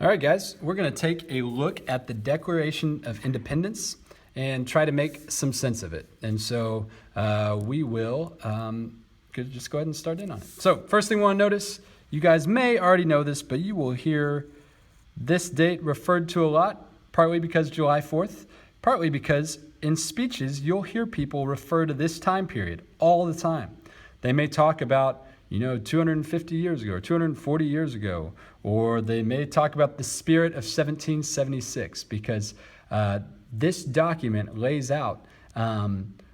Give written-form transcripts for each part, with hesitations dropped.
All right, guys, we're going to take a look at the Declaration of Independence and try to make some sense of it. And so we will just go ahead and start in on it. So first thing we want to notice, you guys may already know this, but you will hear this date referred to a lot, partly because July 4th, partly because in speeches, you'll hear people refer to this time period all the time. They may talk about 250 years ago or 240 years ago, or they may talk about the spirit of 1776 because this document lays out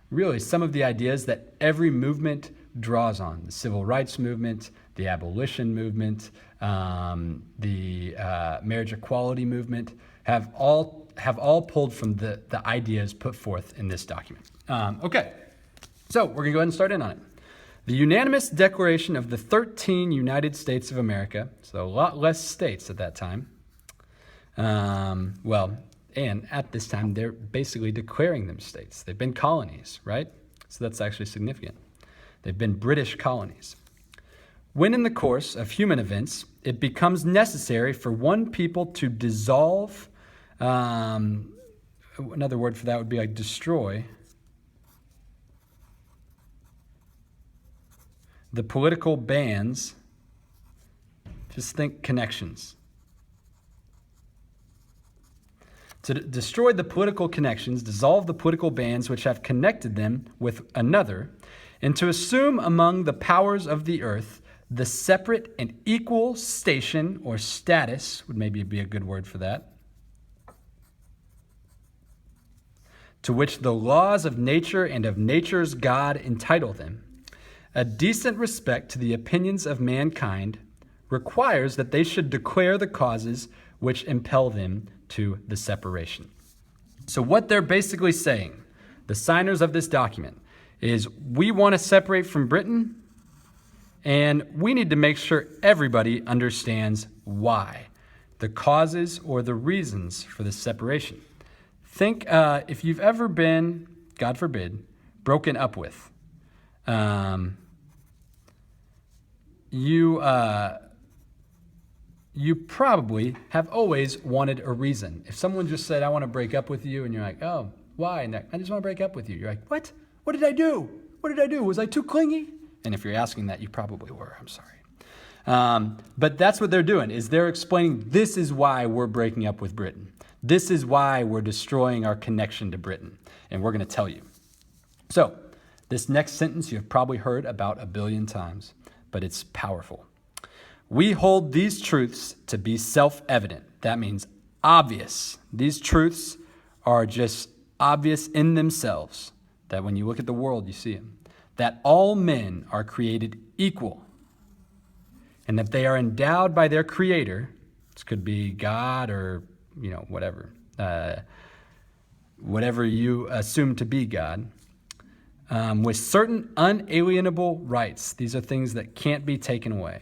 really some of the ideas that every movement draws on. The civil rights movement, the abolition movement, the marriage equality movement have all pulled from the ideas put forth in this document. Okay, so we're going to go ahead and start in on it. The unanimous declaration of the 13 United States of America, so a lot less states at that time. And at this time, they're basically declaring them states. They've been colonies, right? So that's actually significant. They've been British colonies. When in the course of human events, it becomes necessary for one people to dissolve, another word for that would be like destroy, the political bands, just think connections. To destroy the political connections, dissolve the political bands which have connected them with another, and to assume among the powers of the earth the separate and equal station or status, would maybe be a good word for that, to which the laws of nature and of nature's God entitle them. A decent respect to the opinions of mankind requires that they should declare the causes which impel them to the separation. So what they're basically saying, the signers of this document, is we want to separate from Britain, and we need to make sure everybody understands why, the causes or the reasons for this separation. Think if you've ever been, God forbid, broken up with. You probably have always wanted a reason. If someone just said, I want to break up with you, and you're like, oh, why? And I just want to break up with you. You're like, what? What did I do? What did I do? Was I too clingy? And if you're asking that, you probably were. I'm sorry. But that's what they're doing, is they're explaining this is why we're breaking up with Britain. This is why we're destroying our connection to Britain. And we're going to tell you. So this next sentence you've probably heard about 1 billion times, but it's powerful. We hold these truths to be self-evident. That means obvious. These truths are just obvious in themselves, that when you look at the world, you see them. That all men are created equal, and that they are endowed by their Creator, this could be God or, whatever you assume to be God, with certain unalienable rights. These are things that can't be taken away.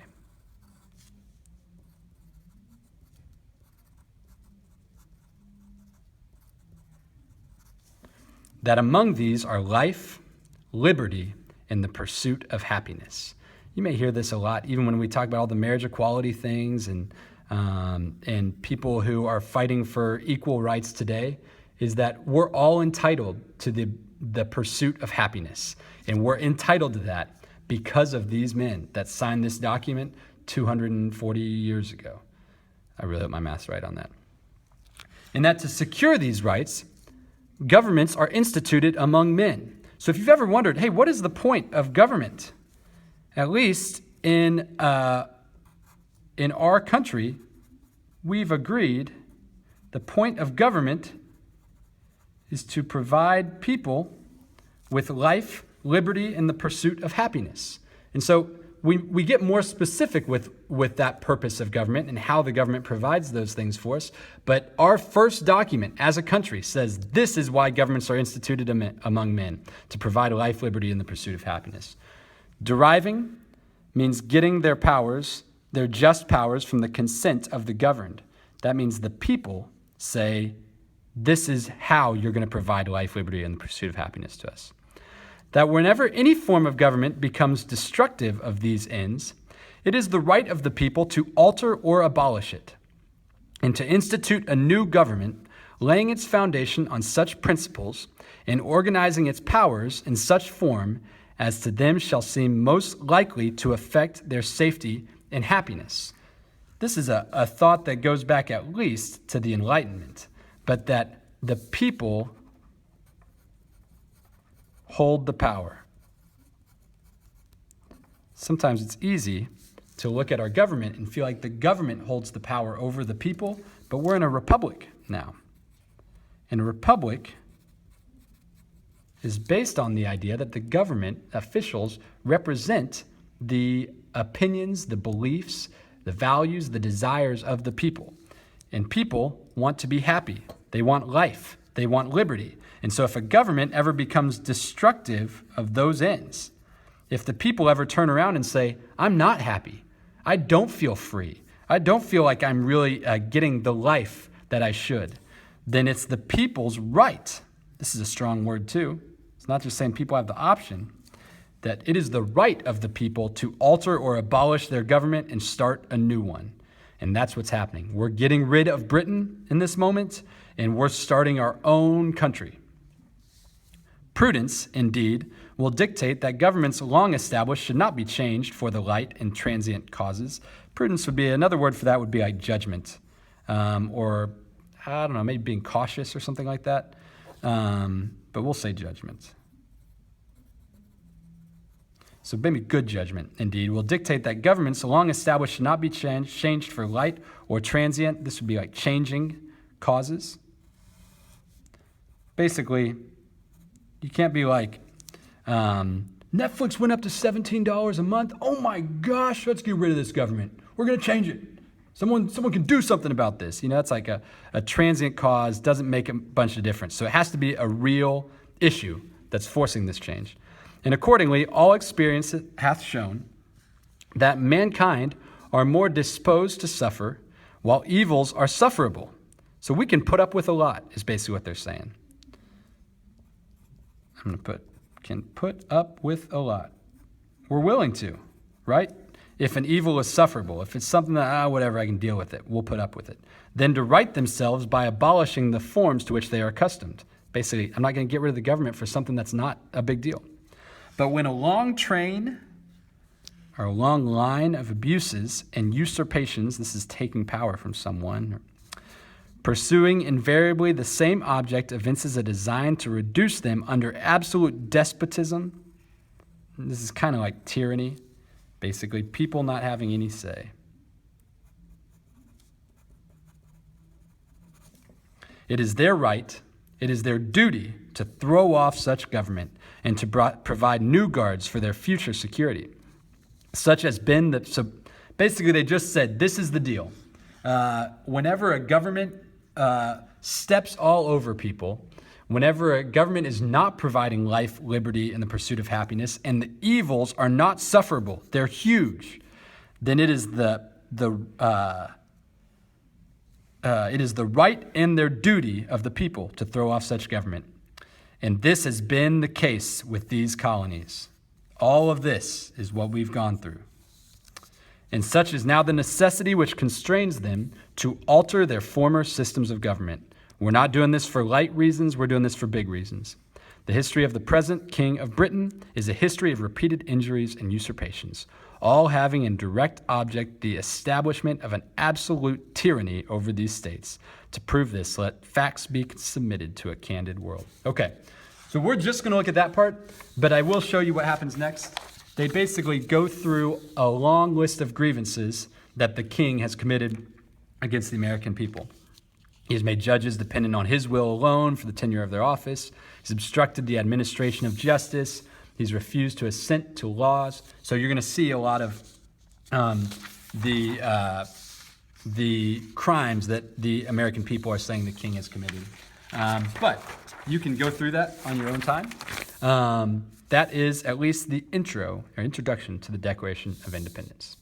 That among these are life, liberty, and the pursuit of happiness. You may hear this a lot, even when we talk about all the marriage equality things and people who are fighting for equal rights today, is that we're all entitled to the pursuit of happiness. And we're entitled to that because of these men that signed this document 240 years ago. I really hope my math's right on that. And that to secure these rights, governments are instituted among men. So if you've ever wondered, hey, what is the point of government? At least in our country, we've agreed the point of government is to provide people with life, liberty, and the pursuit of happiness. And so we get more specific with that purpose of government and how the government provides those things for us. But our first document as a country says this is why governments are instituted among men, to provide life, liberty, and the pursuit of happiness. Deriving means getting their powers, their just powers, from the consent of the governed. That means the people say, this is how you're going to provide life, liberty, and the pursuit of happiness to us. That whenever any form of government becomes destructive of these ends, it is the right of the people to alter or abolish it. and to institute a new government, laying its foundation on such principles and organizing its powers in such form as to them shall seem most likely to affect their safety and happiness. This is a thought that goes back at least to the Enlightenment, but that the people hold the power. Sometimes it's easy to look at our government and feel like the government holds the power over the people, but we're in a republic now. And a republic is based on the idea that the government officials represent the opinions, the beliefs, the values, the desires of the people. And people want to be happy. They want life. They want liberty. And so if a government ever becomes destructive of those ends, if the people ever turn around and say, I'm not happy, I don't feel free, I don't feel like I'm really getting the life that I should, then it's the people's right. This is a strong word too. It's not just saying people have the option, that it is the right of the people to alter or abolish their government and start a new one. And that's what's happening. We're getting rid of Britain in this moment, and we're starting our own country. Prudence, indeed, will dictate that governments long established should not be changed for the light and transient causes. Prudence would be, another word for that would be like judgment, or I don't know, maybe being cautious or something like that. But we'll say judgment. So maybe good judgment, indeed, will dictate that governments long established should not be changed for light or transient. This would be like changing causes. Basically, you can't be like, Netflix went up to $17 a month. Oh my gosh, let's get rid of this government. We're going to change it. Someone can do something about this. It's like a transient cause, doesn't make a bunch of difference. So it has to be a real issue that's forcing this change. And accordingly, all experience hath shown that mankind are more disposed to suffer, while evils are sufferable. So we can put up with a lot, is basically what they're saying. I'm going to put, can put up with a lot. We're willing to, right? If an evil is sufferable, if it's something that, whatever, I can deal with it, we'll put up with it. Then to right themselves by abolishing the forms to which they are accustomed. Basically, I'm not going to get rid of the government for something that's not a big deal. But when a long train or a long line of abuses and usurpations, this is taking power from someone, pursuing invariably the same object evinces a design to reduce them under absolute despotism. This is kind of like tyranny, basically, people not having any say. It is their right, it is their duty to throw off such government and to provide new guards for their future security. Such has been the, so basically they just said, this is the deal. Whenever a government steps all over people, whenever a government is not providing life, liberty, and the pursuit of happiness, and the evils are not sufferable, they're huge, then it is the right and their duty of the people to throw off such government. And this has been the case with these colonies. All of this is what we've gone through. And such is now the necessity which constrains them to alter their former systems of government. We're not doing this for light reasons, we're doing this for big reasons. The history of the present King of Britain is a history of repeated injuries and usurpations, all having in direct object the establishment of an absolute tyranny over these states. To prove this, let facts be submitted to a candid world. Okay, so we're just going to look at that part, but I will show you what happens next. They basically go through a long list of grievances that the king has committed against the American people. He has made judges dependent on his will alone for the tenure of their office. He's obstructed the administration of justice. He's refused to assent to laws. So you're going to see a lot of the crimes that the American people are saying the king has committed. But you can go through that on your own time. That is at least the intro or introduction to the Declaration of Independence.